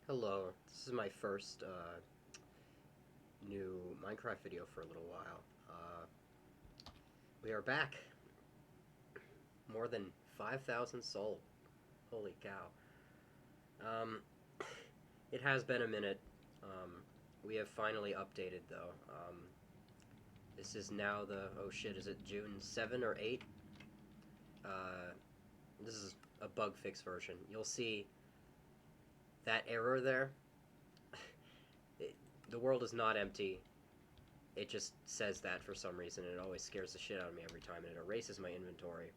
Hello, this is my first new Minecraft video for a little while. We are back. More than 5,000 sold. Holy cow. Um, it has been a minute. We have finally updated though. This is now oh shit, is it June 7 or 8? Uh, this is a bug fix version. You'll see that error there. It, the world is not empty. It just says that for some reason, and it always scares the shit out of me every time, and it erases my inventory.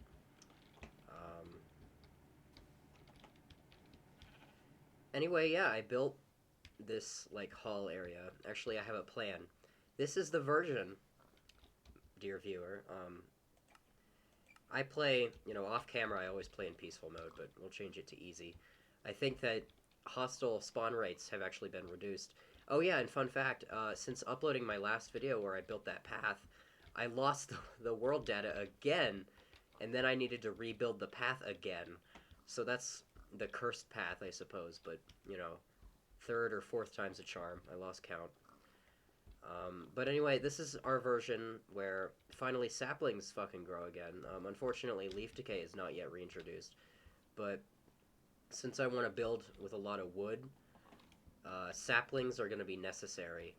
Um, anyway, yeah, I built this, like, hall area. Actually, I have a plan. This is the version, dear viewer. I play, off camera, I always play in peaceful mode, but we'll change it to easy. I think that hostile spawn rates have actually been reduced. Oh yeah, and fun fact, since uploading my last video where I built that path, I lost the world data again, and then I needed to rebuild the path again. So that's the cursed path, I suppose, but, third or fourth time's a charm. I lost count. But anyway, this is our version where finally saplings fucking grow again. Unfortunately, leaf decay is not yet reintroduced, but since I want to build with a lot of wood, saplings are going to be necessary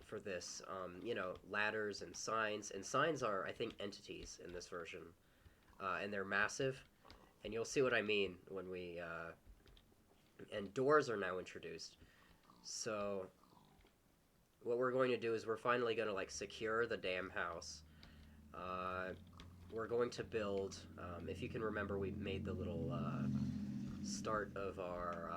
for this. Ladders and signs are, I think, entities in this version, and they're massive, and you'll see what I mean when we, and doors are now introduced, so what we're going to do is we're finally going to, like, secure the damn house. We're going to build, if you can remember, we made the little, start of our,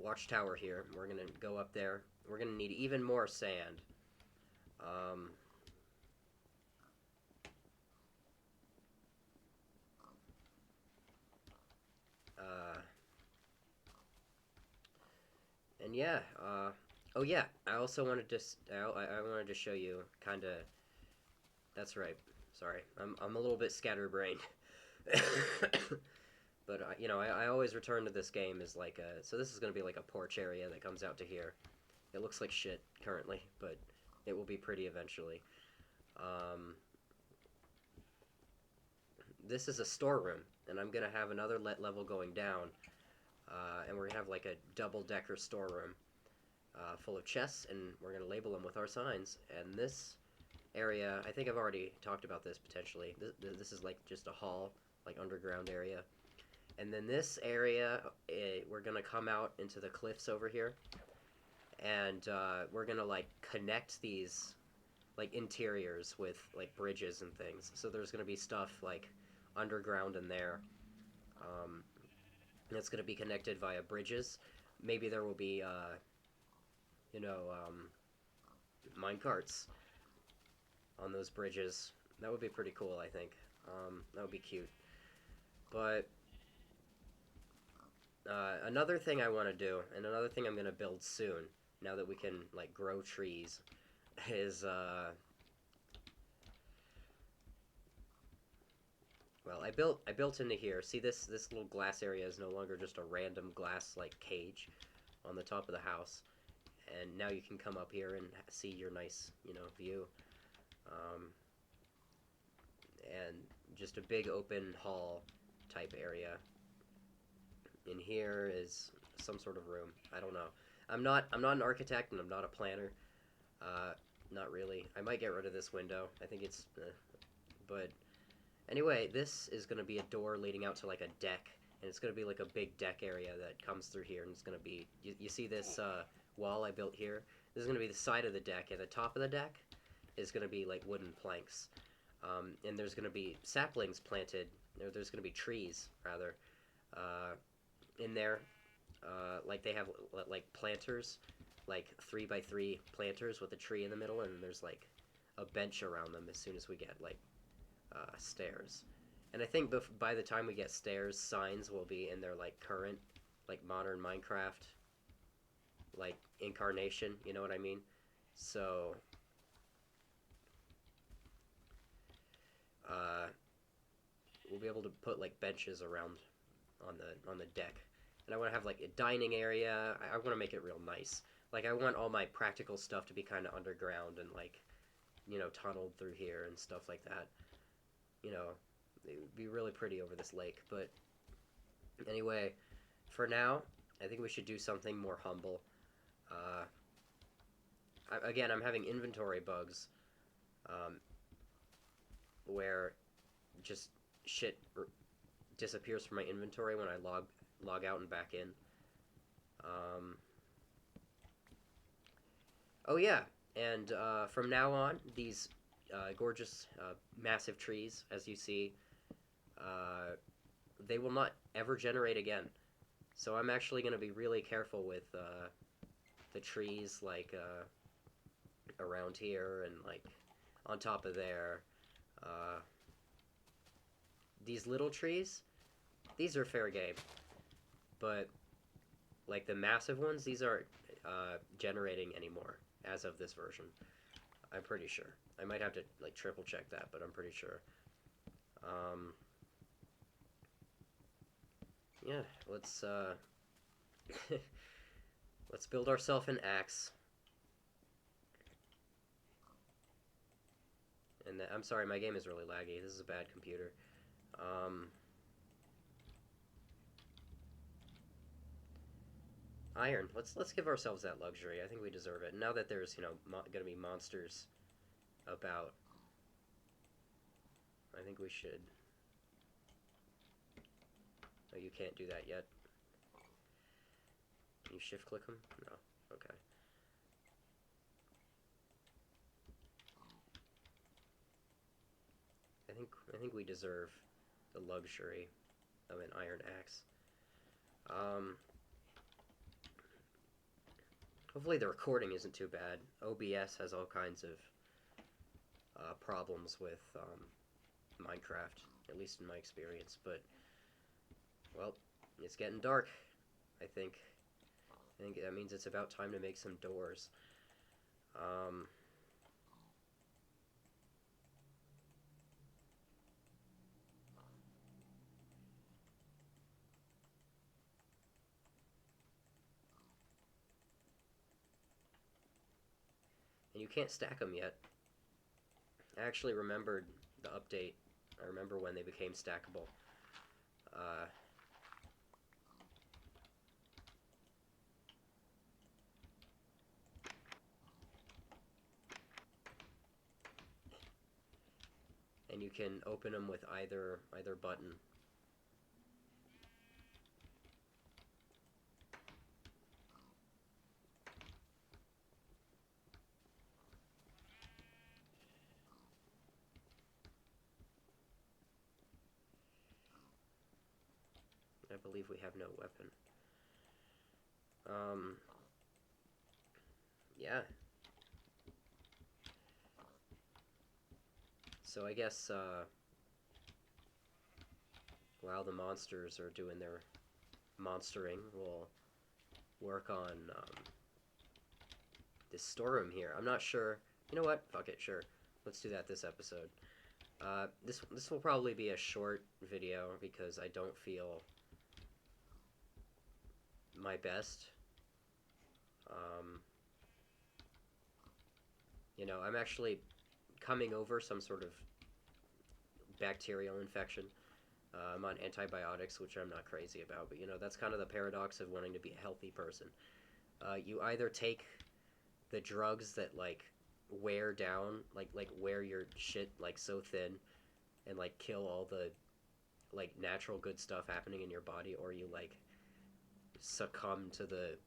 watchtower here. We're going to go up there. We're going to need even more sand. Um, uh, and yeah, oh yeah, I also wanted to, I wanted to show you, kind of, that's right, sorry, I'm a little bit scatterbrained. But, I always return to this game as like a... So this is going to be like a porch area that comes out to here. It looks like shit currently, but it will be pretty eventually. Um, this is a storeroom, and I'm going to have another level going down. And we're going to have like a double-decker storeroom full of chests, and we're going to label them with our signs. And this area, I think I've already talked about this potentially. This is like just a hall, like underground area. And then this area, we're going to come out into the cliffs over here. And we're going to, like, connect these, like, interiors with, like, bridges and things. So there's going to be stuff, like, underground in there. That's going to be connected via bridges. Maybe there will be, minecarts on those bridges. That would be pretty cool, I think. That would be cute. But another thing I want to do, and another thing I'm going to build soon, now that we can, like, grow trees, is, well, I built into here. See, this little glass area is no longer just a random glass, like, cage on the top of the house. And now you can come up here and see your nice, view. And just a big open hall type area. In here is some sort of room. I don't know. I'm not an architect, and I'm not a planner. Not really. I might get rid of this window. I think it's... but anyway, this is going to be a door leading out to, like, a deck. And it's going to be like a big deck area that comes through here. And it's going to be... You see this wall I built here? This is going to be the side of the deck. And the top of the deck is going to be, like, wooden planks. And there's going to be saplings planted. There's going to be trees, rather. In there, like they have like planters, like 3x3 planters with a tree in the middle, and there's like a bench around them as soon as we get like stairs. And I think by the time we get stairs, signs will be in their like current, like modern Minecraft, like incarnation. You know what I mean? So, we'll be able to put like benches around on the deck, and I want to have like a dining area. I want to make it real nice. Like I want all my practical stuff to be kind of underground and like tunneled through here and stuff like that. You know, it would be really pretty over this lake. But anyway, for now, I think we should do something more humble. Uh, Again, I'm having inventory bugs, um, where just shit disappears from my inventory when I log out and back in. Um, oh yeah, and from now on, these gorgeous, massive trees, as you see, uh, they will not ever generate again. So I'm actually going to be really careful with the trees, like around here and like on top of there. Uh, these little trees, these are fair game, but like the massive ones, these aren't generating anymore as of this version. I'm pretty sure. I might have to like triple check that, but I'm pretty sure. Um, yeah, let's let's build ourselves an axe. And I'm sorry, my game is really laggy. This is a bad computer. Um, Iron. Let's give ourselves that luxury. I think we deserve it. Now that there's going to be monsters about, I think we should. Oh, you can't do that yet. Can you shift click them? No. Okay. I think we deserve the luxury of an iron axe. Hopefully the recording isn't too bad. OBS has all kinds of problems with Minecraft, at least in my experience. But well, it's getting dark. I think that means it's about time to make some doors. Um, and you can't stack them yet. I actually remembered the update. I remember when they became stackable. Uh, and you can open them with either button. I believe we have no weapon. Yeah. So I guess while the monsters are doing their monstering, we'll work on this storeroom here. I'm not sure. You know what? Fuck it. Sure. Let's do that this episode. This will probably be a short video because I don't feel my best. Um, I'm actually coming over some sort of bacterial infection. I'm on antibiotics, which I'm not crazy about, but that's kind of the paradox of wanting to be a healthy person. You either take the drugs that like wear down, like wear your shit like so thin, and like kill all the like natural good stuff happening in your body, or you like succumb to the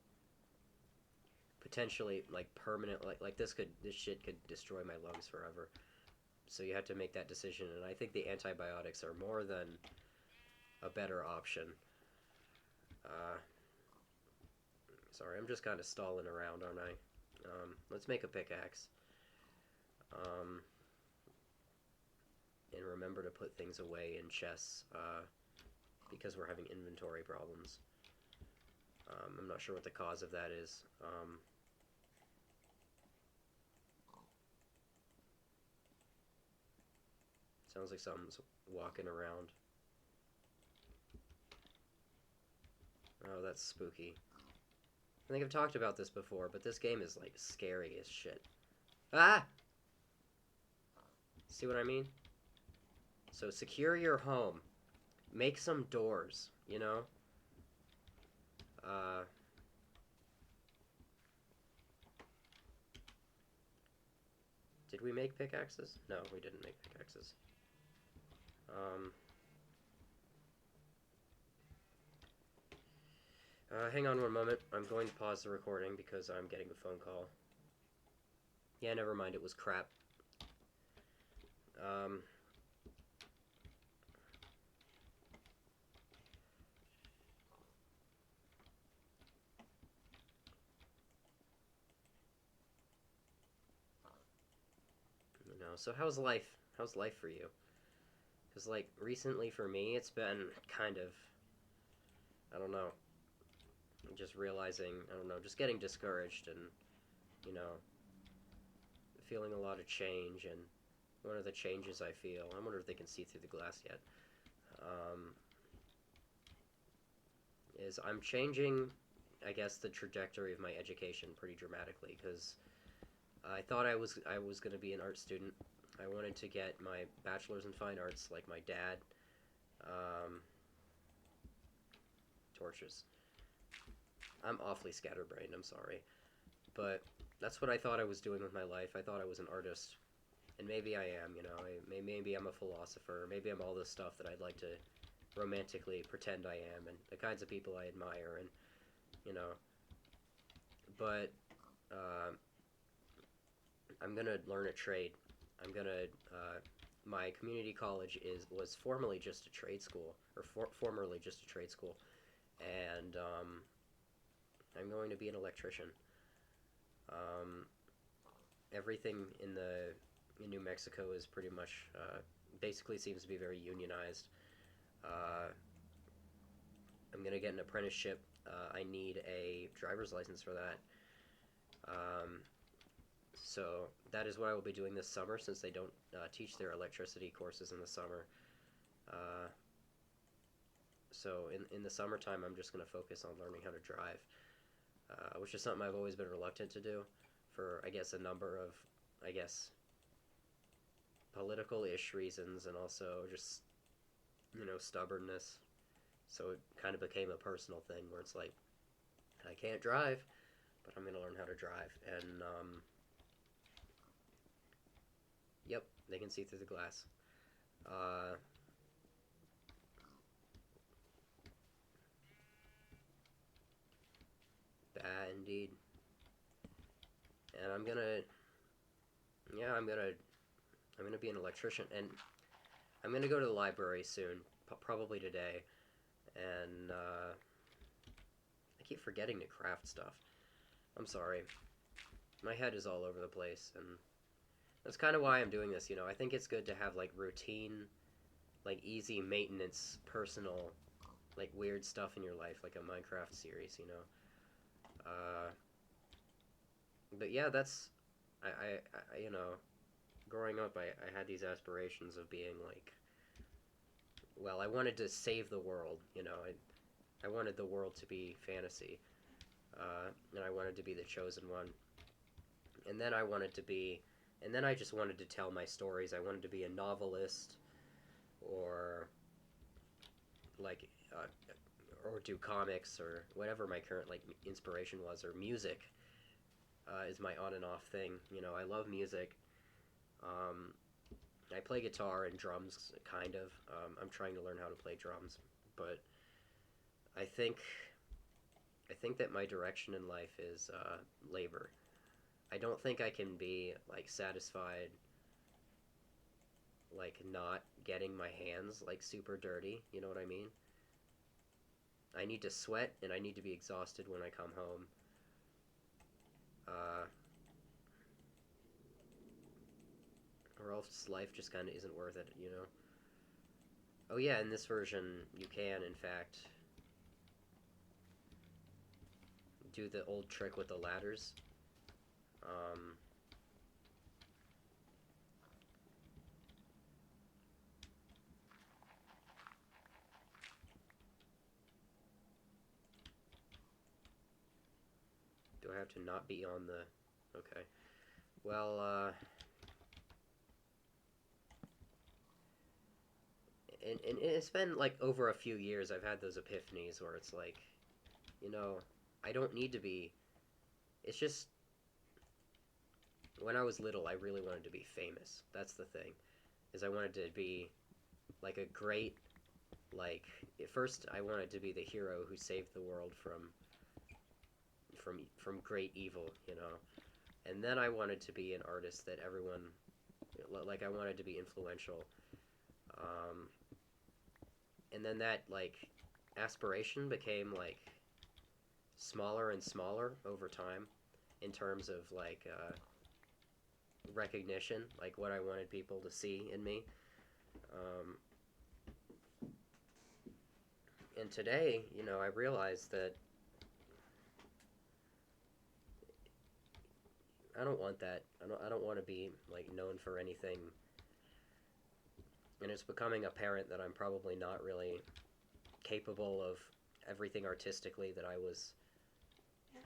potentially like permanent like this shit could destroy my lungs forever. So you have to make that decision, and I think the antibiotics are more than a better option. Uh, Sorry, I'm just kind of stalling around, aren't I? Let's make a pickaxe. And remember to put things away in chests, because we're having inventory problems. I'm not sure what the cause of that is. Sounds like someone's walking around. Oh, that's spooky. I think I've talked about this before, but this game is, like, scary as shit. Ah! See what I mean? So secure your home. Make some doors, you know? Uh... Did we make pickaxes? No, we didn't make pickaxes. Hang on one moment. I'm going to pause the recording because I'm getting a phone call. Yeah, never mind. It was crap. So how's life? How's life for you? Because, like, recently for me, it's been kind of, I don't know, just realizing, I don't know, just getting discouraged and, you know, feeling a lot of change. And one of the changes I feel, I wonder if they can see through the glass yet, is I'm changing, I guess, the trajectory of my education pretty dramatically. Because I thought I was going to be an art student. I wanted to get my bachelor's in fine arts like my dad. Torches. I'm awfully scatterbrained, I'm sorry. But that's what I thought I was doing with my life. I thought I was an artist. And maybe I am, you know. Maybe I'm a philosopher. Maybe I'm all this stuff that I'd like to romantically pretend I am. And the kinds of people I admire. And, you know. But I'm going to learn a trade. I'm going to... my community college was formerly just a trade school. Or formerly just a trade school. And I'm going to be an electrician. Everything in New Mexico is pretty much basically seems to be very unionized. I'm gonna get an apprenticeship. I need a driver's license for that. So that is what I will be doing this summer, since they don't teach their electricity courses in the summer. So in the summertime, I'm just gonna focus on learning how to drive, which is something I've always been reluctant to do, for I guess a number of, I guess, political-ish reasons, and also just, you know, stubbornness. So it kind of became a personal thing where it's like, I can't drive, but I'm going to learn how to drive. And, yep, they can see through the glass. Bad indeed. And I'm going to, yeah, I'm going to be an electrician. And I'm going to go to the library soon, probably today. And, I keep forgetting to craft stuff. I'm sorry. My head is all over the place, and that's kind of why I'm doing this, you know. I think it's good to have, like, routine, like, easy maintenance, personal, like, weird stuff in your life, like a Minecraft series, you know. But yeah, that's, you know, growing up, I had these aspirations of being, like, well, I wanted to save the world, you know. I wanted the world to be fantasy, and I wanted to be the chosen one. And then I just wanted to tell my stories. I wanted to be a novelist, or like, or do comics, or whatever my current, like, inspiration was, or music is my on and off thing. You know, I love music. I play guitar and drums, kind of. I'm trying to learn how to play drums, but I think that my direction in life is labor. I don't think I can be, like, satisfied, like, not getting my hands, like, super dirty. You know what I mean? I need to sweat, and I need to be exhausted when I come home. Or else life just kind of isn't worth it, you know? Oh yeah, in this version, you can, in fact, do the old trick with the ladders. I have to not be on the... Okay. Well, and it's been like over a few years I've had those epiphanies where it's like, you know, I don't need to be... It's just... When I was little, I really wanted to be famous. That's the thing. Is I wanted to be like a great... Like, at first I wanted to be the hero who saved the world from great evil, you know. And then I wanted to be an artist that everyone, like I wanted to be influential. Um, and then that like aspiration became like smaller and smaller over time in terms of like recognition, like what I wanted people to see in me. Um, and today, you know, I realized that I don't want that. I don't want to be like known for anything. And it's becoming apparent that I'm probably not really capable of everything artistically that I was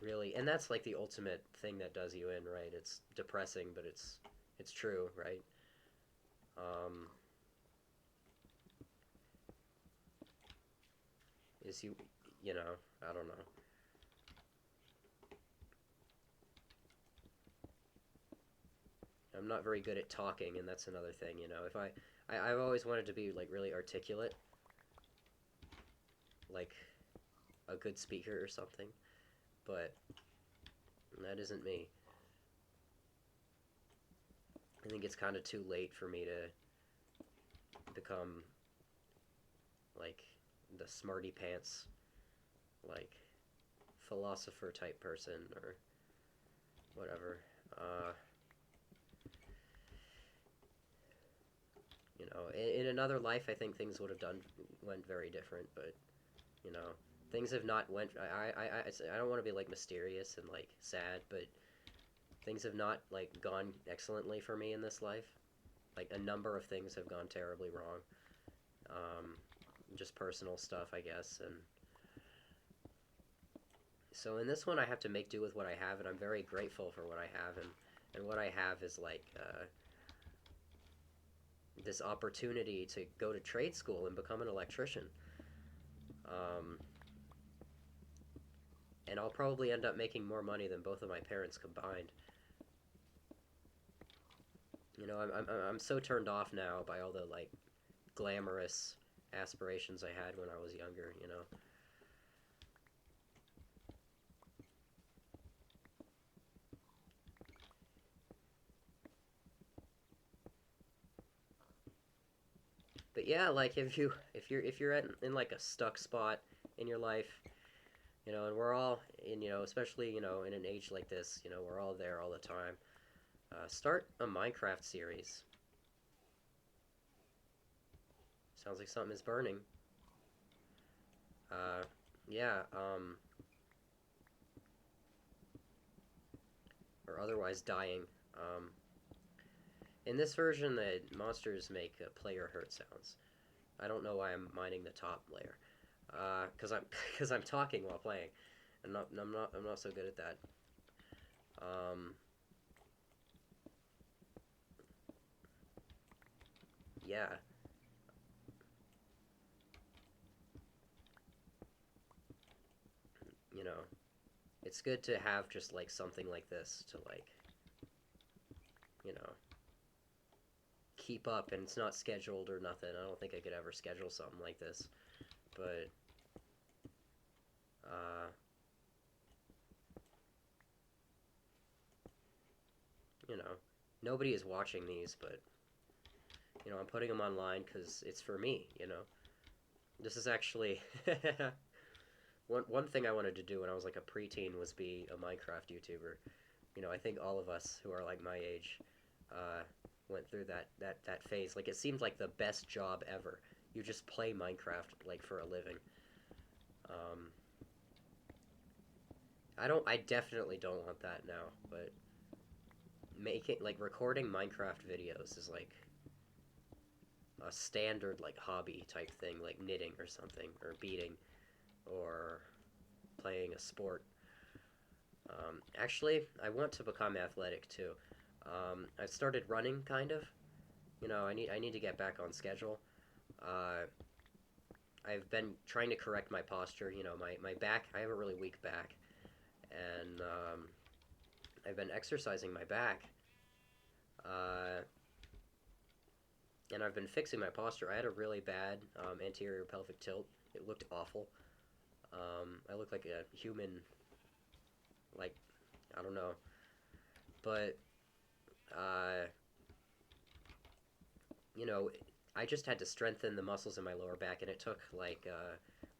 really. And that's like the ultimate thing that does you in, right? It's depressing, but it's true, right? Um, is you know, I don't know. I'm not very good at talking, and that's another thing, you know. If I've always wanted to be like really articulate, like a good speaker or something, but that isn't me. I think it's kind of too late for me to become like the smarty pants, like philosopher type person or whatever. You know, in another life, I think things would have went very different, but you know, things have not went. I don't want to be like mysterious and like sad, but things have not like gone excellently for me in this life. Like a number of things have gone terribly wrong. Um, just personal stuff, I guess, and so in this one, I have to make do with what I have, and I'm very grateful for what I have, and what I have is like this opportunity to go to trade school and become an electrician. Um, and I'll probably end up making more money than both of my parents combined. You know, I'm so turned off now by all the like glamorous aspirations I had when I was younger. You know. But yeah, like if you're in like a stuck spot in your life, you know, and we're all in, you know, especially, you know, in an age like this, you know, we're all there all the time. Start a Minecraft series. Sounds like something is burning. Uh, yeah, or otherwise dying. Um, in this version, the monsters make player hurt sounds. I don't know why I'm mining the top layer. Cause I'm cause I'm talking while playing. I'm not so good at that. Um, yeah, you know, it's good to have just like something like this to like, you know, keep up, and it's not scheduled or nothing. I don't think I could ever schedule something like this, but uh, you know, nobody is watching these, but you know, I'm putting them online because it's for me. You know, this is actually one thing I wanted to do when I was like a preteen was be a Minecraft YouTuber. You know, I think all of us who are like my age uh, went through that phase. Like it seemed like the best job ever. You just play Minecraft like for a living. Um, I definitely don't want that now, but making like recording Minecraft videos is like a standard like hobby type thing, like knitting or something, or beading, or playing a sport. Actually, I want to become athletic too. I've started running, kind of. I need to get back on schedule. Uh, I've been trying to correct my posture. My back. I have a really weak back, and I've been exercising my back, uh, and I've been fixing my posture. I had a really bad anterior pelvic tilt. It looked awful. I looked like a human, like I don't know, but uh, you know, I just had to strengthen the muscles in my lower back, and it took like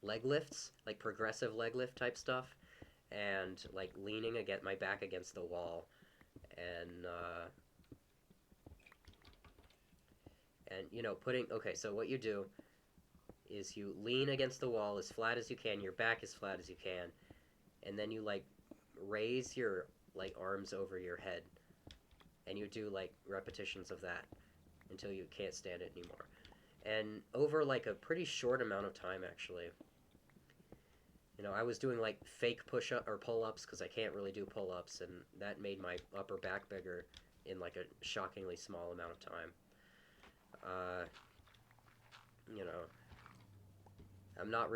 leg lifts, like progressive leg lift type stuff, and like leaning against my back against the wall, and putting. Okay, so what you do is you lean against the wall as flat as you can, your back as flat as you can, and then you like raise your like arms over your head, and you do like repetitions of that until you can't stand it anymore. And over like a pretty short amount of time, actually, I was doing like fake push up or pull ups because I can't really do pull ups, and that made my upper back bigger in like a shockingly small amount of time. Uh, you know, I'm not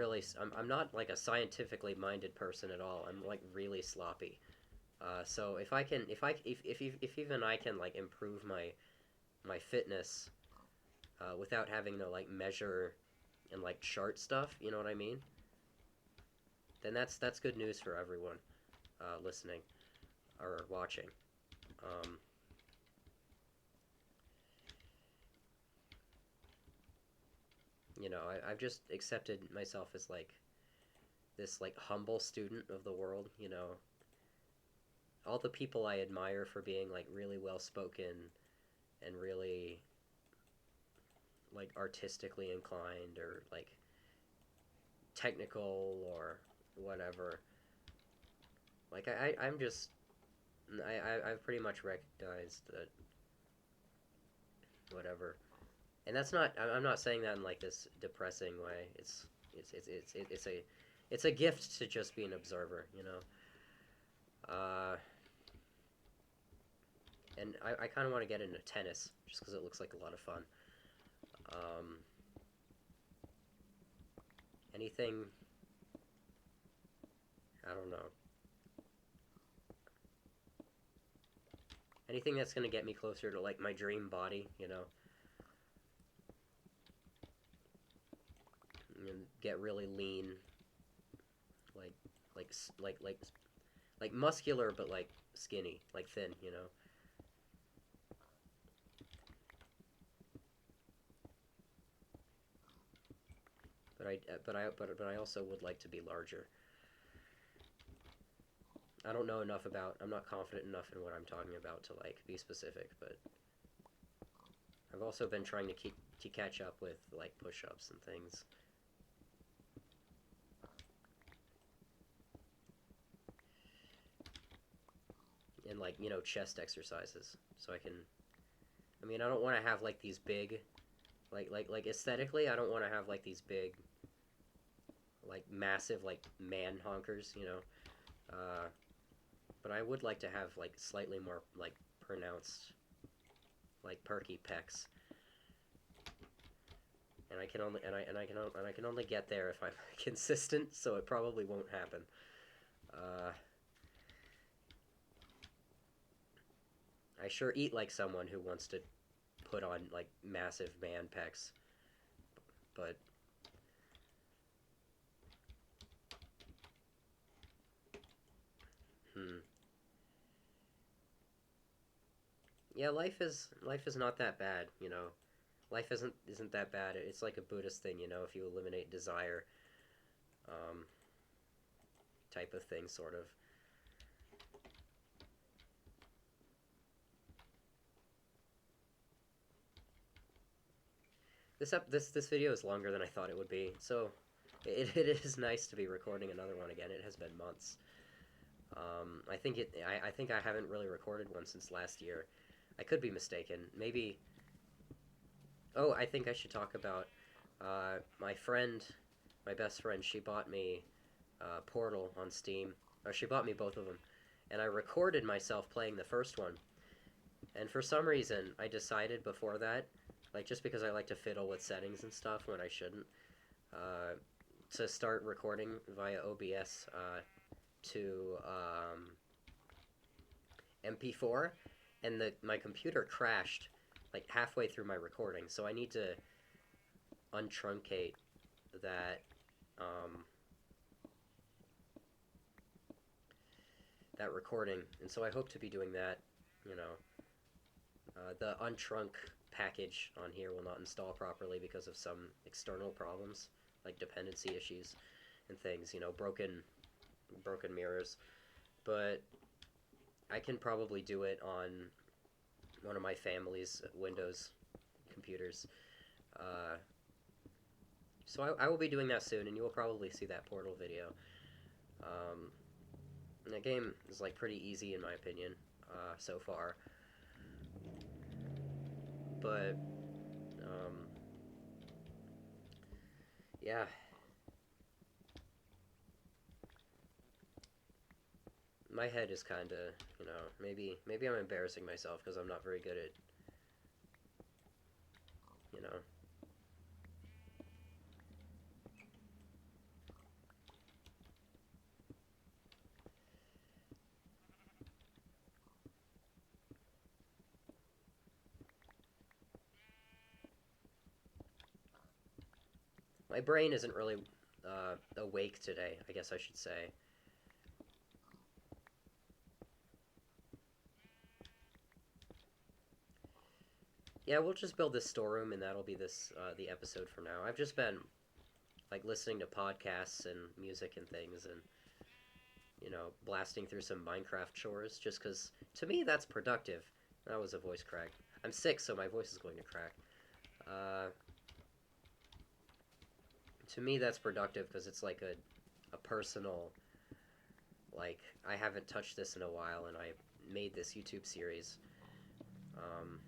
like a scientifically minded person at all. I'm like really sloppy. So if I can, if even I can like improve my fitness without having to like measure and like chart stuff, you know what I mean? Then that's good news for everyone listening or watching. Um, I've just accepted myself as like this like humble student of the world. All the people I admire for being like really well spoken and really like artistically inclined or like technical or whatever. Like I'm just I've pretty much recognized that whatever, and that's not. I'm not saying that in like this depressing way. It's a gift to just be an observer. Uh, and I kind of want to get into tennis just because it looks like a lot of fun. Um, anything, I don't know. Anything that's gonna get me closer to like my dream body. And get really lean, like like like like like muscular but like skinny, like thin. But I also would like to be larger. I don't know enough about. I'm not confident enough in what I'm talking about to like be specific, but I've also been trying to catch up with like push-ups and things, and like chest exercises, so I can. I mean, I don't want to have like these big, like aesthetically, I don't want to have like these big, like massive like man honkers. Uh, but I would like to have like slightly more like pronounced, like perky pecs, and I can only get there if I'm consistent. So it probably won't happen. Uh, I sure eat like someone who wants to put on like massive man pecs, but hmm. Yeah, life is not that bad. Life isn't that bad. It's like a Buddhist thing. If you eliminate desire, um, type of thing, sort of. This video is longer than I thought it would be, so it is nice to be recording another one again. It has been months. I think I haven't really recorded one since last year. I could be mistaken. Maybe. Oh, I think I should talk about my friend, my best friend. She bought me Portal on Steam. Or she bought me both of them, and I recorded myself playing the first one. And for some reason, I decided before that, like just because I like to fiddle with settings and stuff when I shouldn't, uh, to start recording via OBS to MP4, and my computer crashed like halfway through my recording, so I need to untruncate that um, that recording, and so I hope to be doing that. You know, the untrunk package on here will not install properly because of some external problems, like dependency issues and things. You know, broken mirrors, but I can probably do it on one of my family's Windows computers. Uh, so I will be doing that soon, and you will probably see that Portal video. Um, and the game is like pretty easy in my opinion so far, but yeah, my head is kind of, maybe I'm embarrassing myself because I'm not very good at, you know. My brain isn't really awake today, I guess I should say. Yeah, we'll just build this storeroom, and that'll be the episode for now. I've just been like listening to podcasts and music and things, and blasting through some Minecraft chores, just because to me that's productive. That was a voice crack. I'm sick, so my voice is going to crack. Uh, to me, that's productive because it's like a personal, like, I haven't touched this in a while, and I made this YouTube series. Um,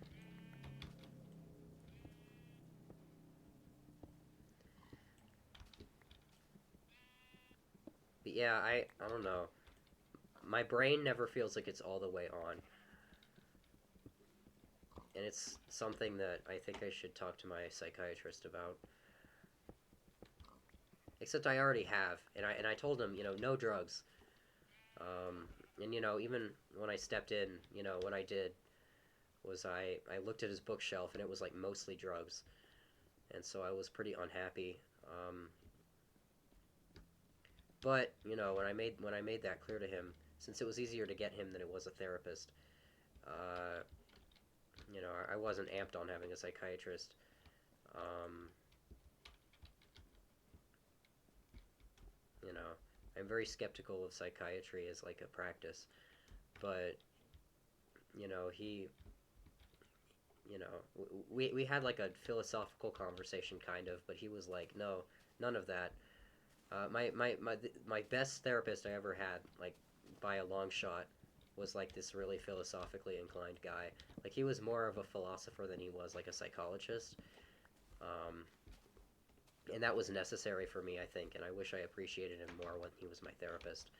but yeah, I don't know. My brain never feels like it's all the way on. And it's something that I think I should talk to my psychiatrist about. Except I already have, and I told him, no drugs. And even when I stepped in, what I did was I looked at his bookshelf, and it was like mostly drugs, and so I was pretty unhappy. But when I made that clear to him, since it was easier to get him than it was a therapist, uh, I wasn't amped on having a psychiatrist. Um, you know, I'm very skeptical of psychiatry as like a practice, but he, we had like a philosophical conversation kind of, but he was like, no, none of that. My best therapist I ever had, like by a long shot, was like this really philosophically inclined guy. Like he was more of a philosopher than he was like a psychologist. Um, and that was necessary for me, I think, and I wish I appreciated him more when he was my therapist.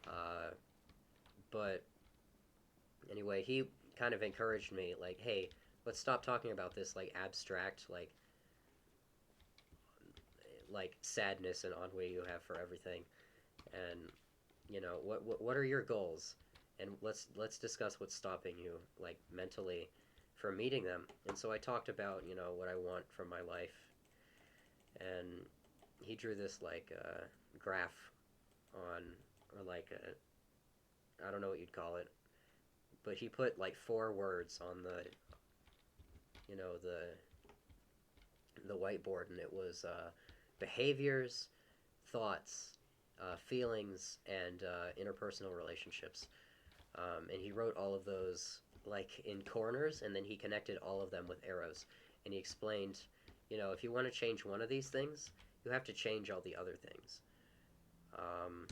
Uh, but anyway, he kind of encouraged me, like, hey, let's stop talking about this like abstract, like sadness and ennui you have for everything, and what are your goals, and let's discuss what's stopping you, like mentally, from meeting them. And so I talked about what I want from my life, and he drew this like graph on, or like I don't know what you'd call it, but he put like four words on you know the whiteboard, and it was behaviors, thoughts, feelings, and interpersonal relationships. And he wrote all of those like in corners, and then he connected all of them with arrows. And he explained, if you want to change one of these things, you have to change all the other things. Um,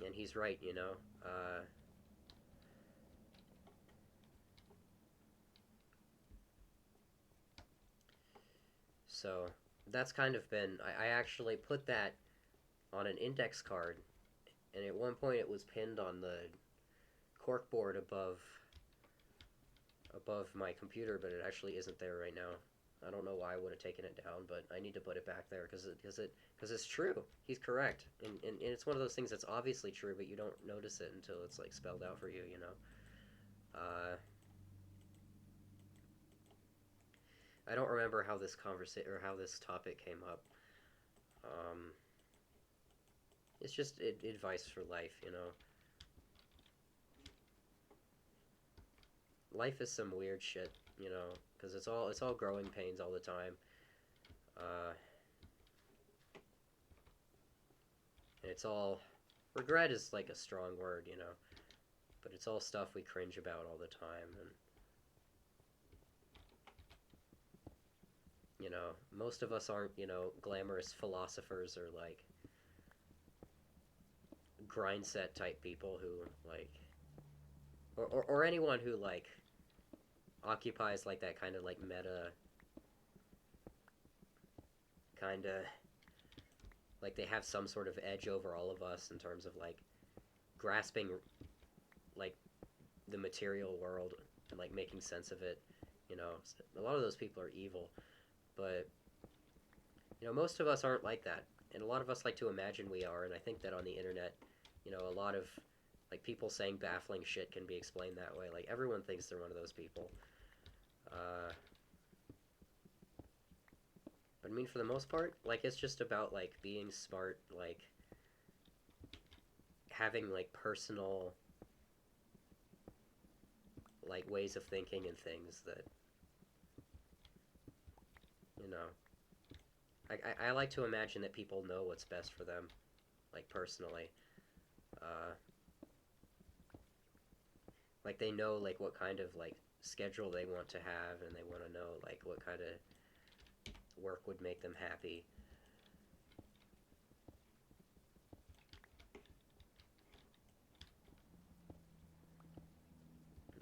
and he's right, so that's kind of been. I actually put that on an index card, and at one point it was pinned on the corkboard above my computer, but it actually isn't there right now. I don't know why I would have taken it down, but I need to put it back there because it's true. He's correct, and it's one of those things that's obviously true, but you don't notice it until it's like spelled out for you, you know. I don't remember how this conversation or how this topic came up. Um, it's just advice for life, you know. Life is some weird shit, you know, because it's all growing pains all the time. Uh, and it's all regret is like a strong word, you know, but it's all stuff we cringe about all the time, and you know, most of us aren't, you know, glamorous philosophers or like grind set type people who like or anyone who like occupies like that kind of like meta kind of like they have some sort of edge over all of us in terms of like grasping like the material world and like making sense of it, you know. A lot of those people are evil, but you know, most of us aren't like that, and a lot of us like to imagine we are, and I think that on the internet, you know, a lot of like people saying baffling shit can be explained that way. Like everyone thinks they're one of those people. Uh, but I mean, for the most part, like it's just about like being smart, like having like personal like ways of thinking and things that you know. I like to imagine that people know what's best for them, like personally. Uh, like they know like what kind of like schedule they want to have, and they want to know like what kind of work would make them happy.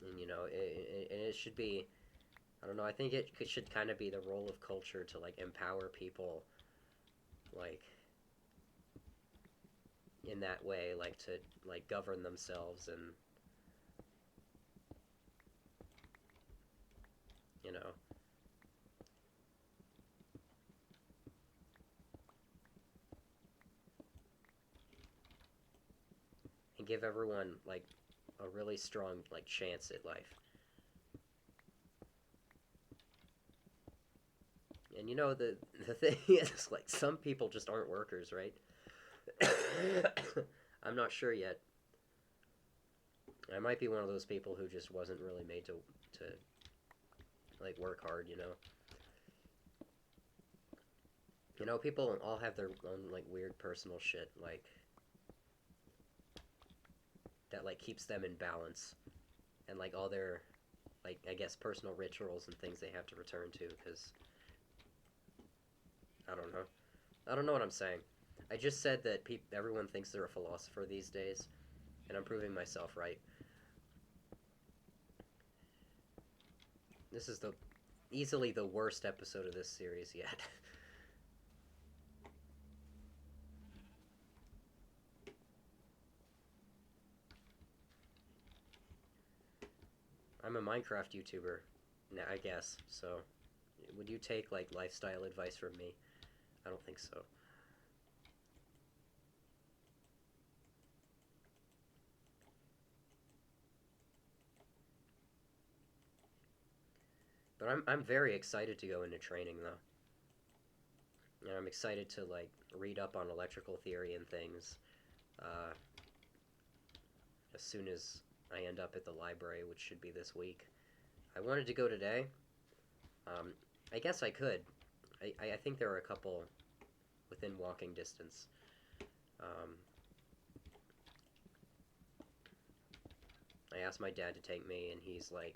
And you know, it should be. I don't know. I think should kind of be the role of culture to like empower people, like in that way, like to like govern themselves and you know and give everyone like a really strong like chance at life. And you know the thing is like some people just aren't workers, right? I'm not sure yet. I might be one of those people who just wasn't really made to like work hard, you know. You know, people all have their own like weird personal shit like that like keeps them in balance and like all their like I guess personal rituals and things they have to return to because I don't know. I don't know what I'm saying. I just said that everyone thinks they're a philosopher these days, and I'm proving myself right. This is the easily the worst episode of this series yet. I'm a Minecraft YouTuber, I guess. So, would you take like lifestyle advice from me? I don't think so. But I'm very excited to go into training though. And I'm excited to like read up on electrical theory and things uh, as soon as I end up at the library, which should be this week. I wanted to go today. Um, I guess I could. I think there are a couple within walking distance. Um, I asked my dad to take me, and he's like,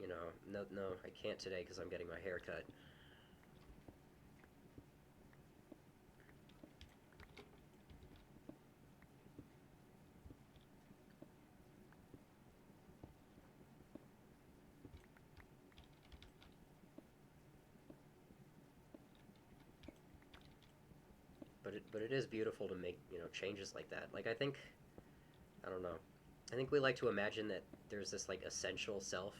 you know, no, I can't today because I'm getting my hair cut. but it is beautiful to make, you know, changes like that. Like, I don't know. I think we like to imagine that there's this like essential self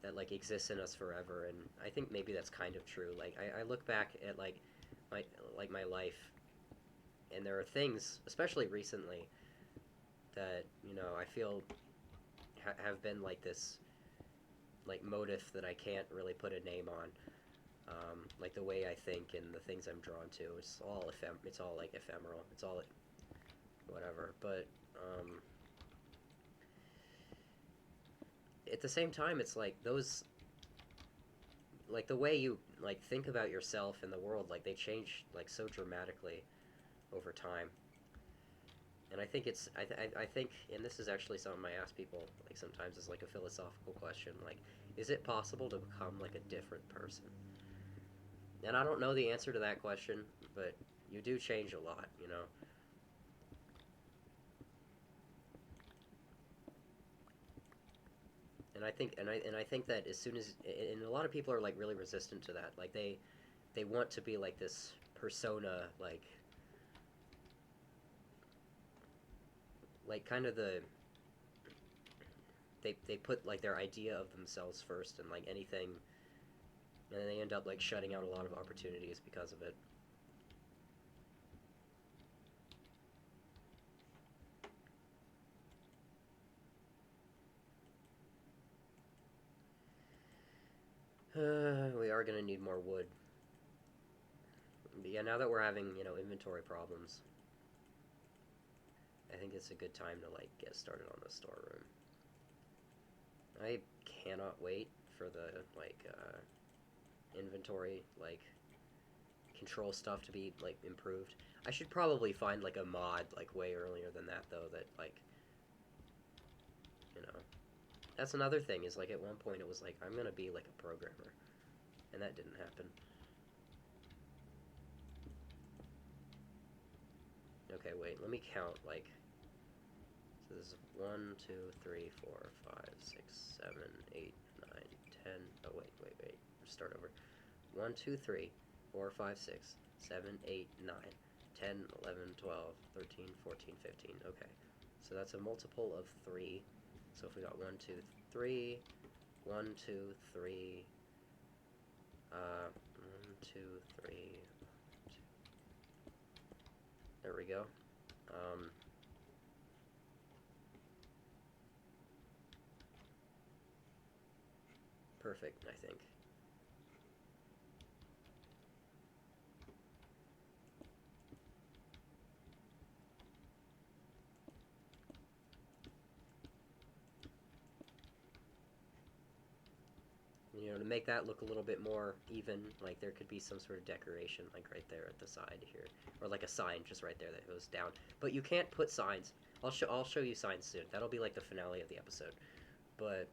that like exists in us forever, and I think maybe that's kind of true. Like I look back at my my life, and there are things, especially recently, that, you know, I feel have been like this like motive that I can't really put a name on. Like the way I think and the things I'm drawn to, it's all like ephemeral. It's all whatever. But at the same time, it's like those, like the way you like think about yourself and the world, like they change like so dramatically over time. And I think I think, and this is actually something I ask people like sometimes, is like a philosophical question, like, is it possible to become like a different person? And I don't know the answer to that question, but you do change a lot, you know. And I think that as soon as, and a lot of people are like really resistant to that, like they want to be like this persona, like kind of they put like their idea of themselves first, and like anything, and they end up like shutting out a lot of opportunities because of it. We are gonna need more wood. But yeah, now that we're having, you know, inventory problems, I think it's a good time to like get started on the storeroom. I cannot wait for the inventory control stuff to be like improved. I should probably find like a mod like way earlier than that though, that like, you know, that's another thing, is like at one point it was like I'm gonna be like a programmer, and that didn't happen. Okay, wait, let me count, like, so this is 1, 2, 3, 4, 5, 6, 7, 8, 9, 10. Oh, wait. Start over. 1, 2, 3, 4, 5, 6, 7, 8, 9, 10, 11, 12, 13, 14, 15. Okay, so that's a multiple of 3. So if we got 1, 2, 3, 1, 2, 3, 1, 2, 3. There we go. Um, Perfect, I think. You know, to make that look a little bit more even, like there could be some sort of decoration, like right there at the side here, or like a sign just right there that goes down. But you can't put signs. I'll show you signs soon. That'll be like the finale of the episode. But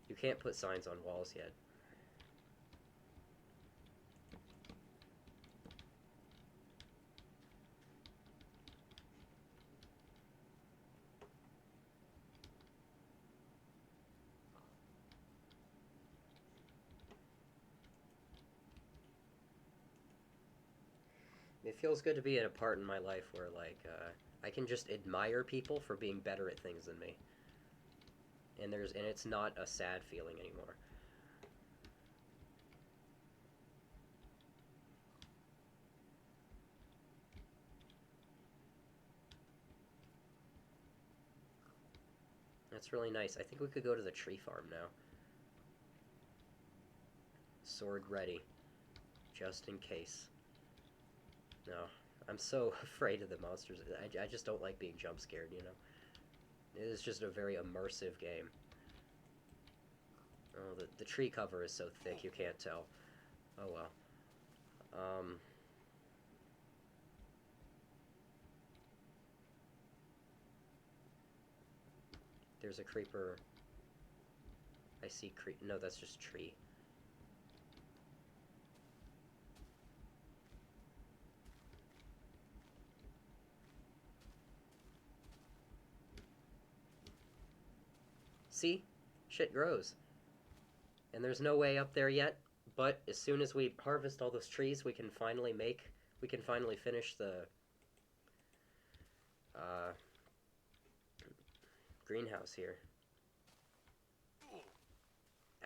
you can't put signs on walls yet. It feels good to be at a part in my life where I can just admire people for being better at things than me, and it's not a sad feeling anymore. That's really nice. I think we could go to the tree farm now. Sword ready, just in case. No, I'm so afraid of the monsters. I just don't like being jump scared, you know? It is just a very immersive game. Oh, the tree cover is so thick you can't tell. Oh well. Um, there's a creeper. I see No, that's just tree. See? Shit grows. And there's no way up there yet, but as soon as we harvest all those trees, we can finally make we can finally finish the uh, greenhouse here.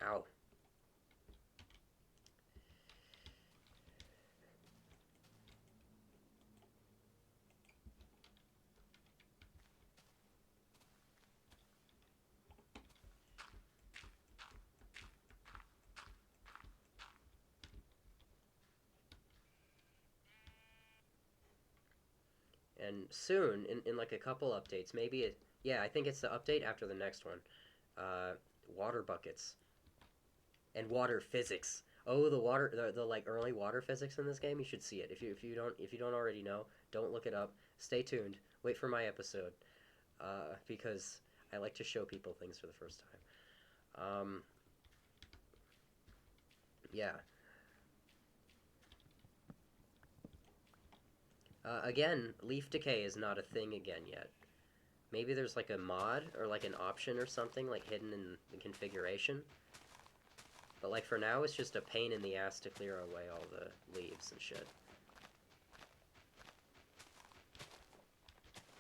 Ow. And soon, in like a couple updates, maybe it, yeah, I think it's the update after the next one. Uh, Water buckets and water physics. Oh, the like early water physics in this game. You should see it. If you don't already know, don't look it up. Stay tuned. Wait for my episode, because I like to show people things for the first time. Yeah. Again, leaf decay is not a thing again yet. Maybe there's like a mod or like an option or something like hidden in the configuration. But like for now, it's just a pain in the ass to clear away all the leaves and shit.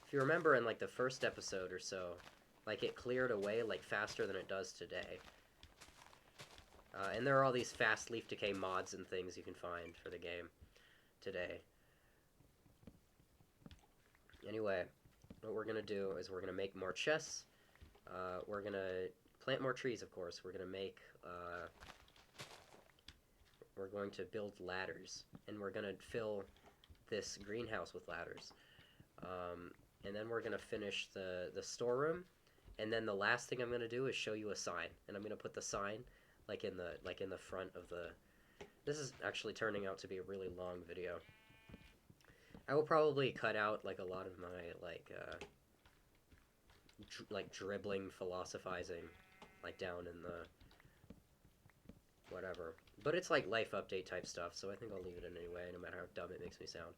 If you remember in like the first episode or so, like it cleared away like faster than it does today. And there are all these fast leaf decay mods and things you can find for the game today. Anyway, what we're gonna do is we're gonna make more chests. We're gonna plant more trees, of course. We're going to build ladders, and we're gonna fill this greenhouse with ladders. And then we're gonna finish the storeroom, and then the last thing I'm gonna do is show you a sign, and I'm gonna put the sign like in the front of the. This is actually turning out to be a really long video. I will probably cut out like a lot of my like dribbling, philosophizing, like down in the whatever. But it's like life update type stuff, so I think I'll leave it in anyway, no matter how dumb it makes me sound.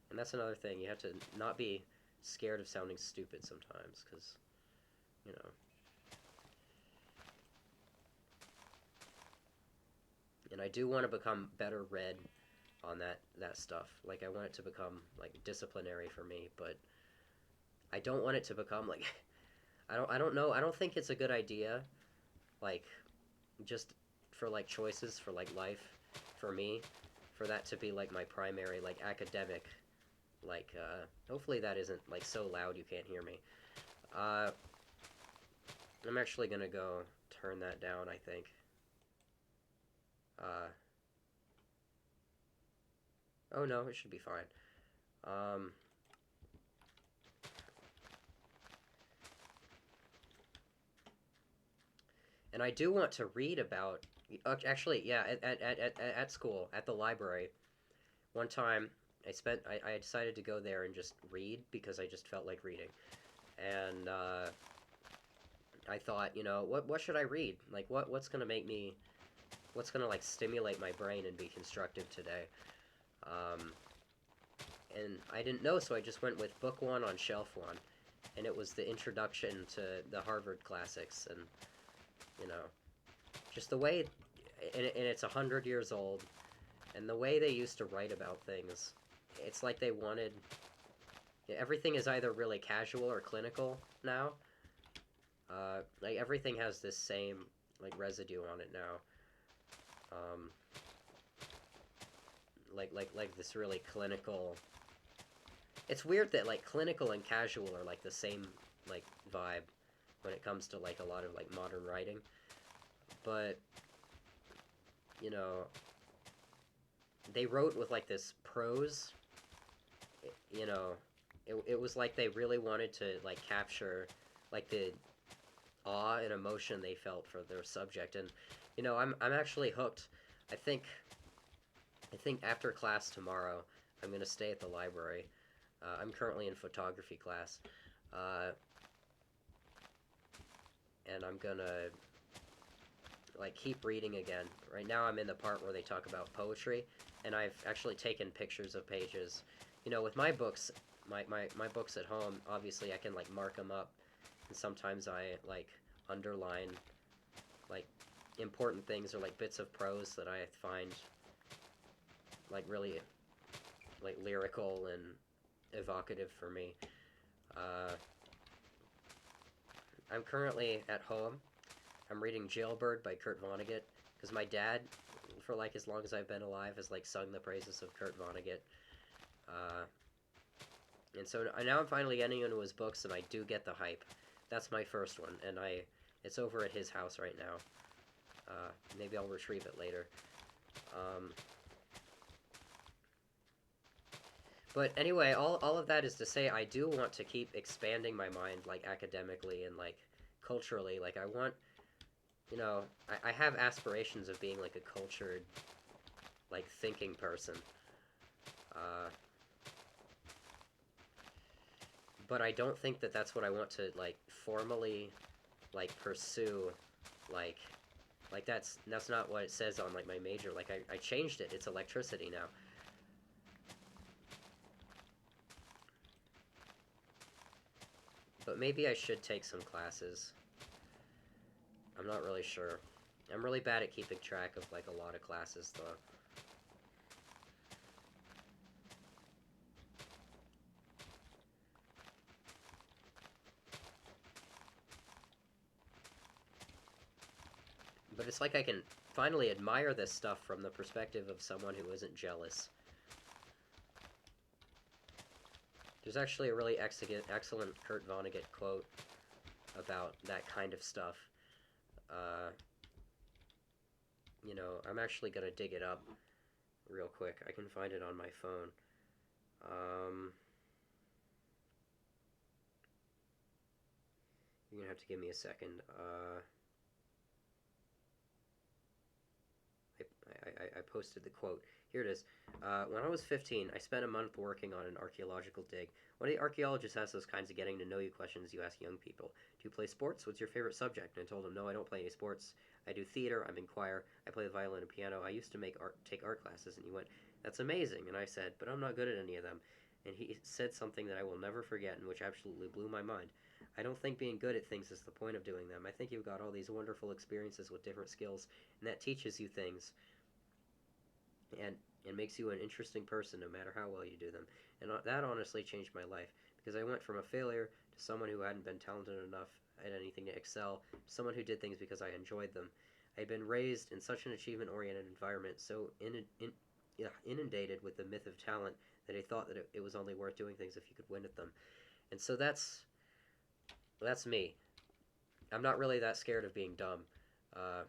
And that's another thing. You have to not be scared of sounding stupid sometimes, because, you know. And I do want to become better read on that stuff. Like, I want it to become, like, disciplinary for me, but I don't want it to become, like, I don't know. I don't think it's a good idea, like, just for, like, choices for, like, life, for me, for that to be, like, my primary, like, academic, like, hopefully that isn't, like, so loud you can't hear me. I'm actually gonna go turn that down, I think. Oh no, it should be fine. And I do want to read about, actually, yeah, at school, at the library, one time I decided to go there and just read because I just felt like reading. And, I thought, you know, what should I read? Like, what's gonna make me, what's gonna, like, stimulate my brain and be constructive today? And I didn't know, so I just went with book one on shelf one. And it was the introduction to the Harvard classics, and, you know, just the way, and it's 100 years old, and the way they used to write about things, it's like they wanted, everything is either really casual or clinical now. Like, everything has this same, like, residue on it now. Like this really clinical. It's weird that, like, clinical and casual are, like, the same, like, vibe when it comes to, like, a lot of, like, modern writing. But, you know, they wrote with, like, this prose, you know, it was like they really wanted to, like, capture, like, the awe and emotion they felt for their subject. And, you know, I'm actually hooked. I think after class tomorrow, I'm going to stay at the library. I'm currently in photography class. And I'm going to, like, keep reading again. Right now I'm in the part where they talk about poetry, and I've actually taken pictures of pages. You know, with my books, my books at home, obviously I can, like, mark them up, and sometimes I, like, underline, like, important things or like bits of prose that I find like really like lyrical and evocative for me. Uh, I'm currently at home. I'm reading Jailbird by Kurt Vonnegut because my dad, for like as long as I've been alive, has like sung the praises of Kurt Vonnegut. Uh, and so now I'm finally getting into his books, and I do get the hype. That's my first one, and it's over at his house right now. Maybe I'll retrieve it later. Um, but anyway, all of that is to say, I do want to keep expanding my mind, like academically and like culturally. Like I want, I have aspirations of being like a cultured, like thinking person. Uh, but I don't think that that's what I want to like formally like pursue like that's not what it says on like my major. Like I changed it. It's electricity now. But maybe I should take some classes. I'm not really sure. I'm really bad at keeping track of like a lot of classes though. But it's like I can finally admire this stuff from the perspective of someone who isn't jealous. There's actually a really excellent Kurt Vonnegut quote about that kind of stuff. Uh, I'm actually going to dig it up real quick. I can find it on my phone. Um, you're going to have to give me a second. I posted the quote. Here it is. When I was 15, I spent a month working on an archaeological dig. One of the archaeologists asked those kinds of getting to know you questions you ask young people. Do you play sports? What's your favorite subject? And I told him, no, I don't play any sports. I do theater. I'm in choir. I play the violin and piano. I used to take art classes. And he went, that's amazing. And I said, but I'm not good at any of them. And he said something that I will never forget and which absolutely blew my mind. I don't think being good at things is the point of doing them. I think you've got all these wonderful experiences with different skills, and that teaches you things and makes you an interesting person no matter how well you do them. And that honestly changed my life because I went from a failure to someone who hadn't been talented enough at anything to excel, to someone who did things because I enjoyed them. I had been raised in such an achievement-oriented environment, so inundated with the myth of talent that I thought that it was only worth doing things if you could win at them. And so that's me. I'm not really that scared of being dumb, uh,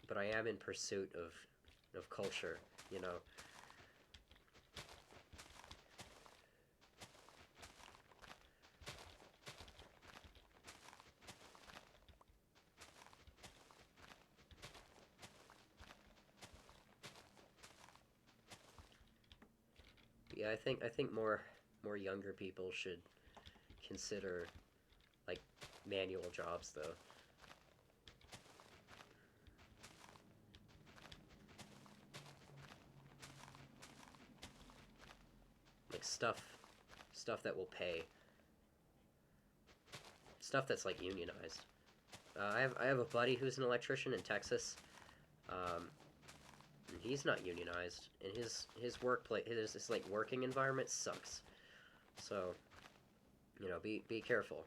but I am in pursuit of culture, you know. Yeah, I think more younger people should consider like manual jobs though. Like stuff that will pay. Stuff that's like unionized. I have a buddy who's an electrician in Texas. Um, and he's not unionized, and his workplace his like working environment sucks. So be careful.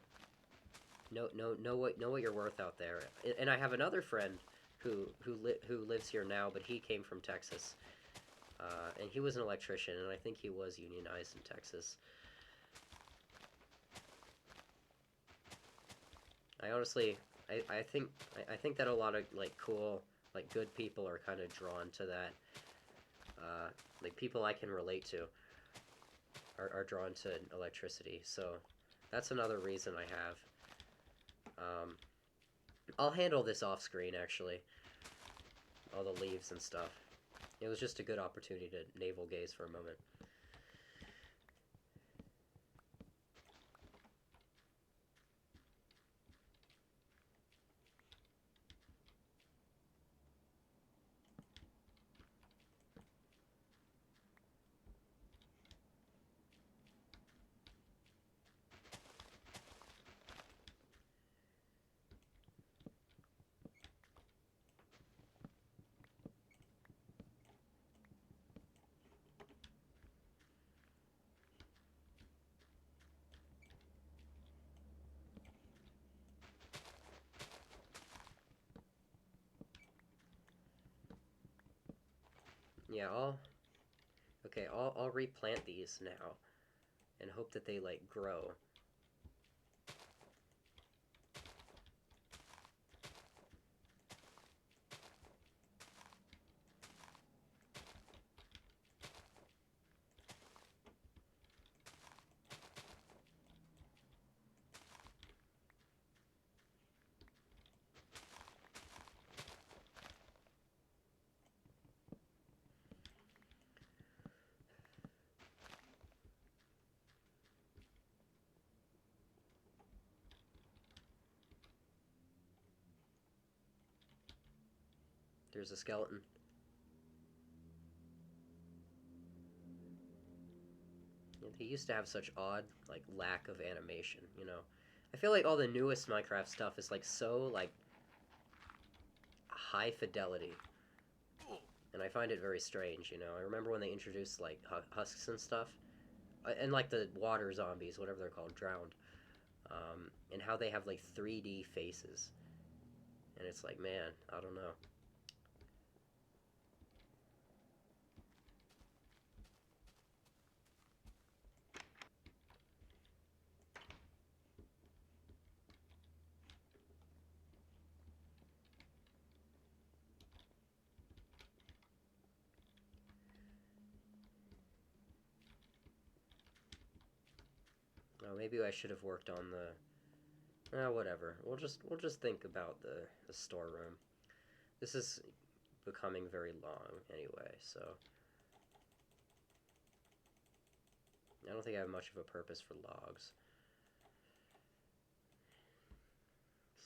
Know what you're worth out there. And I have another friend who lives here now, but he came from Texas, and he was an electrician, and I think he was unionized in Texas. I honestly, I think that a lot of like cool, like good people are kind of drawn to that. Like people I can relate to are drawn to electricity. So that's another reason I have. Um, I'll handle this off screen actually, all the leaves and stuff. It was just a good opportunity to navel gaze for a moment. Yeah, I'll replant these now and hope that they like grow. There's a skeleton. They used to have such odd, like, lack of animation, you know? I feel like all the newest Minecraft stuff is, like, so, like, high fidelity. And I find it very strange, you know? I remember when they introduced, like, husks and stuff. And, like, the water zombies, whatever they're called, drowned. And how they have, like, 3D faces. And it's like, man, I don't know. Oh, maybe I should have worked on the... whatever. We'll just think about the storeroom. This is becoming very long anyway, so I don't think I have much of a purpose for logs.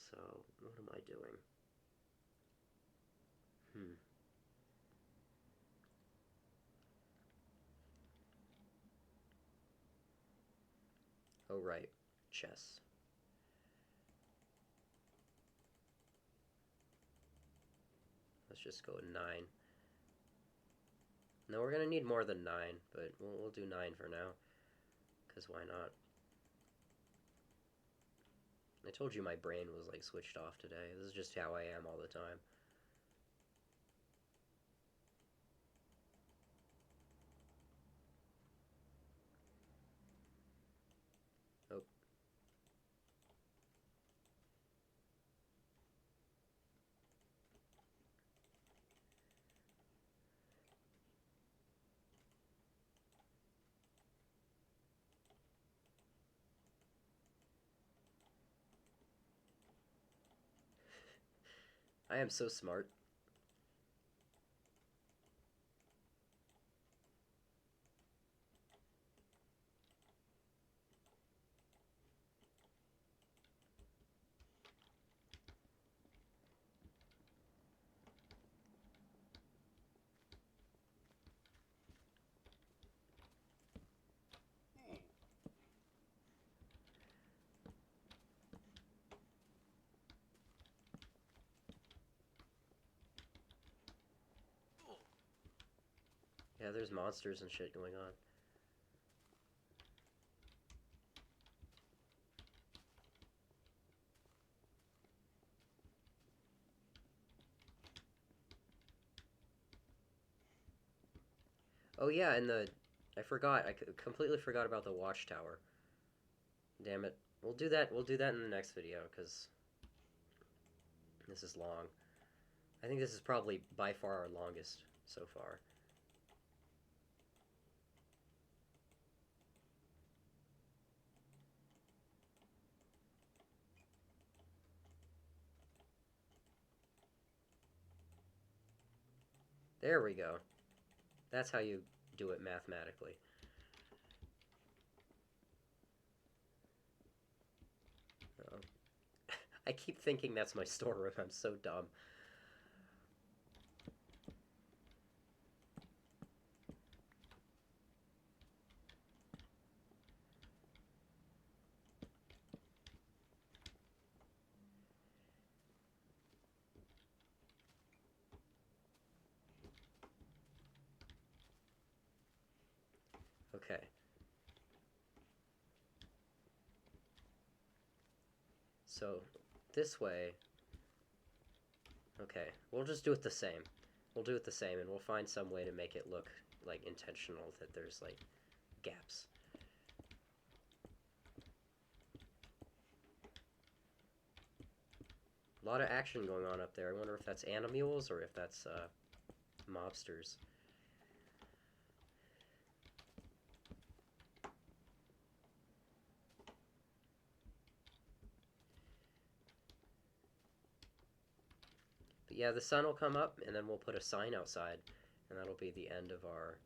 So, what am I doing? Hmm. Oh, right. Chess. Let's just go 9. No, we're gonna need more than 9, but we'll do 9 for now. Because why not? I told you my brain was, like, switched off today. This is just how I am all the time. Oh. I am so smart. Yeah, there's monsters and shit going on. Oh yeah, and I forgot. I completely forgot about the watchtower. Damn it. We'll do that. We'll do that in the next video because this is long. I think this is probably by far our longest so far. There we go. That's how you do it mathematically. Oh. I keep thinking that's my storeroom. I'm so dumb. Okay. So, this way... Okay, we'll just do it the same. We'll do it the same, and we'll find some way to make it look like intentional, that there's like gaps. A lot of action going on up there. I wonder if that's animals or if that's mobsters. But yeah, the sun will come up, and then we'll put a sign outside, and that'll be the end of our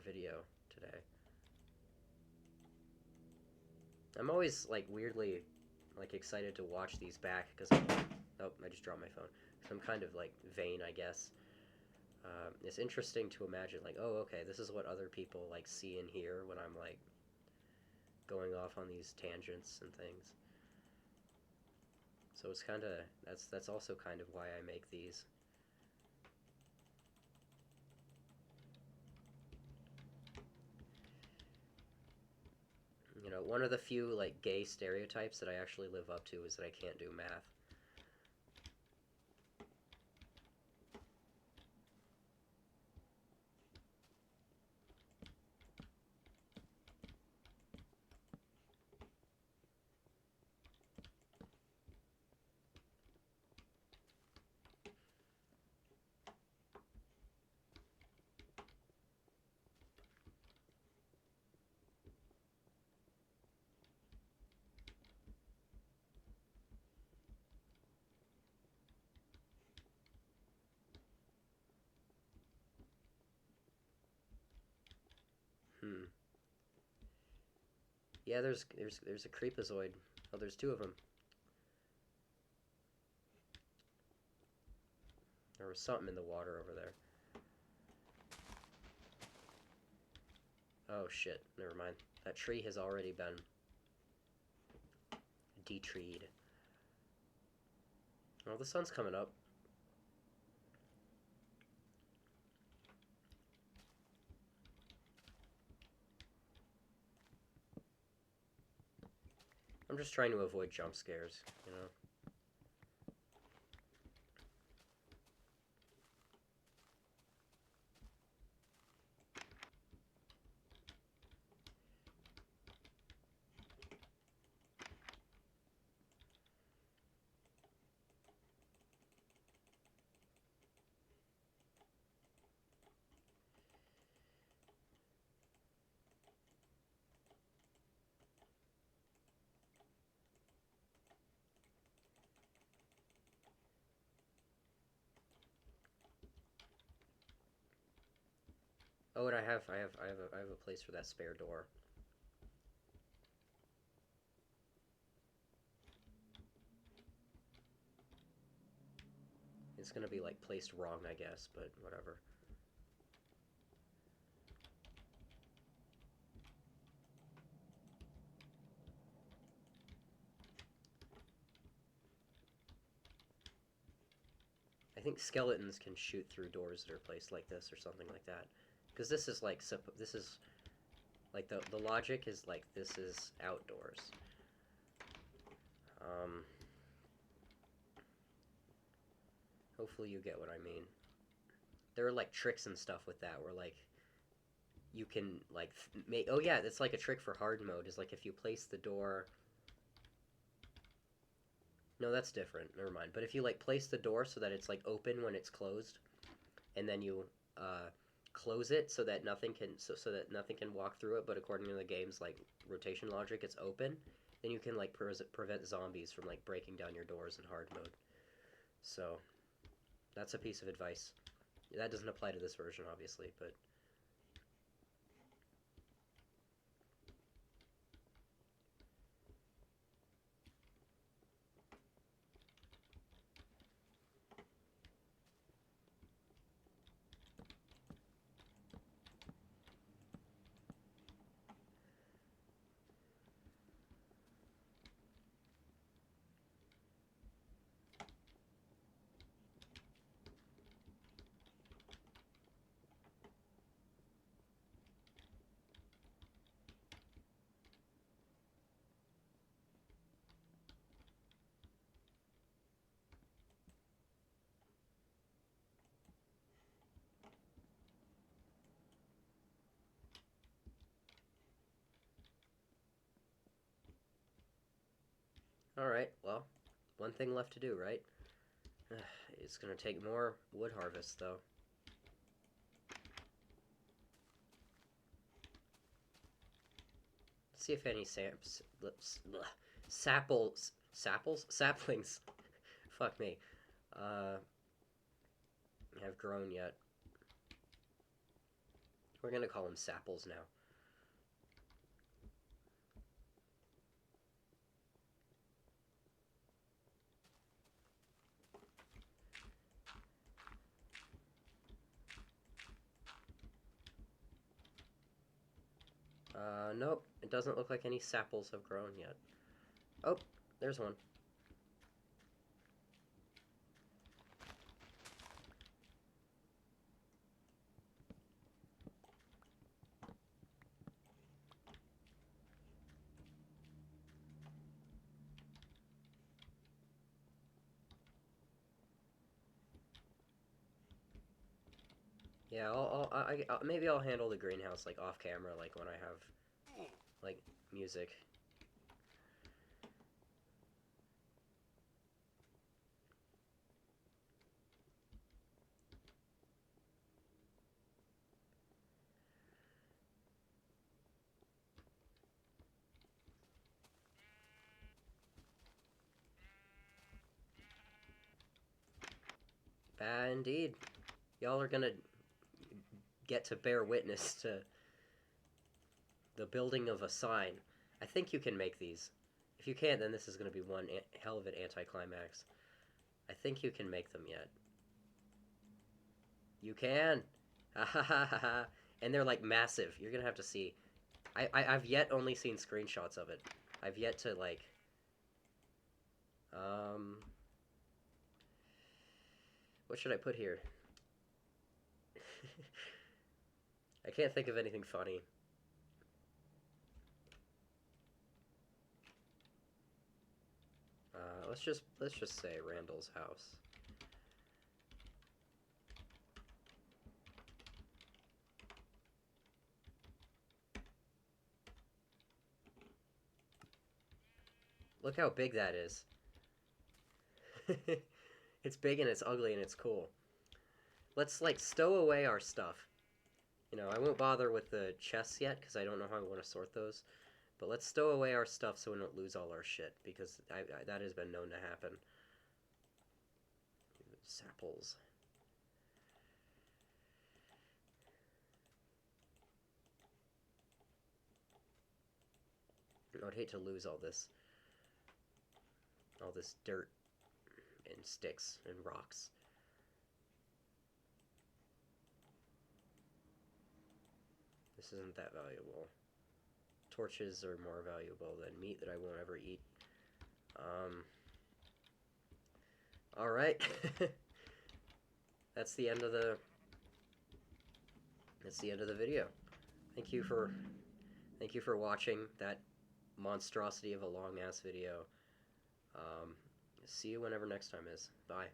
video today. I'm always like weirdly like excited to watch these back because oh, I just dropped my phone. So I'm kind of like vain, I guess. It's interesting to imagine like, oh, okay, this is what other people like see and hear when I'm like going off on these tangents and things. So it's kind of that's also kind of why I make these. You know, one of the few like gay stereotypes that I actually live up to is that I can't do math. Hmm. Yeah, there's a creepazoid. Oh, there's two of them. There was something in the water over there. Oh shit, never mind. That tree has already been de-treed. Oh, the sun's coming up. I'm just trying to avoid jump scares, you know? Oh, and I have a place for that spare door. It's gonna be like placed wrong, I guess, but whatever. I think skeletons can shoot through doors that are placed like this or something like that. Because this is like this is like the logic is like this is outdoors. Um, Hopefully you get what I mean. There are like tricks and stuff with that where like you can like make. Oh yeah, it's like a trick for hard mode. Is like if you place the door. No, that's different. Never mind. But if you like place the door so that it's like open when it's closed, and then you close it so that nothing can so that nothing can walk through it, but according to the game's like rotation logic, it's open. Then you can like prevent zombies from like breaking down your doors in hard mode. So that's a piece of advice. That doesn't apply to this version, obviously, but Alright, well, one thing left to do, right? It's gonna take more wood harvest, though. Let's see if any saplings, fuck me, have grown yet. We're gonna call them sapples now. Nope, it doesn't look like any sapples have grown yet. Oh, there's one. Yeah, maybe I'll handle the greenhouse like off camera, like when I have like music. Indeed. Y'all are gonna get to bear witness to the building of a sign. I think you can make these. If you can't, then this is gonna be one hell of an anticlimax. I think you can make them yet. You can! Ha ha ha ha! And they're like massive. You're gonna have to see. I've yet only seen screenshots of it. I've yet to like. What should I put here? I can't think of anything funny. Let's just say Randall's house. Look how big that is. It's big and it's ugly and it's cool. Let's like stow away our stuff. You know, I won't bother with the chests yet because I don't know how I want to sort those. But let's stow away our stuff so we don't lose all our shit because that has been known to happen. Sapples. I would hate to lose all this dirt and sticks and rocks. This isn't that valuable. Torches are more valuable than meat that I won't ever eat. All right. That's the end of the video. Thank you for watching that monstrosity of a long ass video. See you whenever next time is. Bye.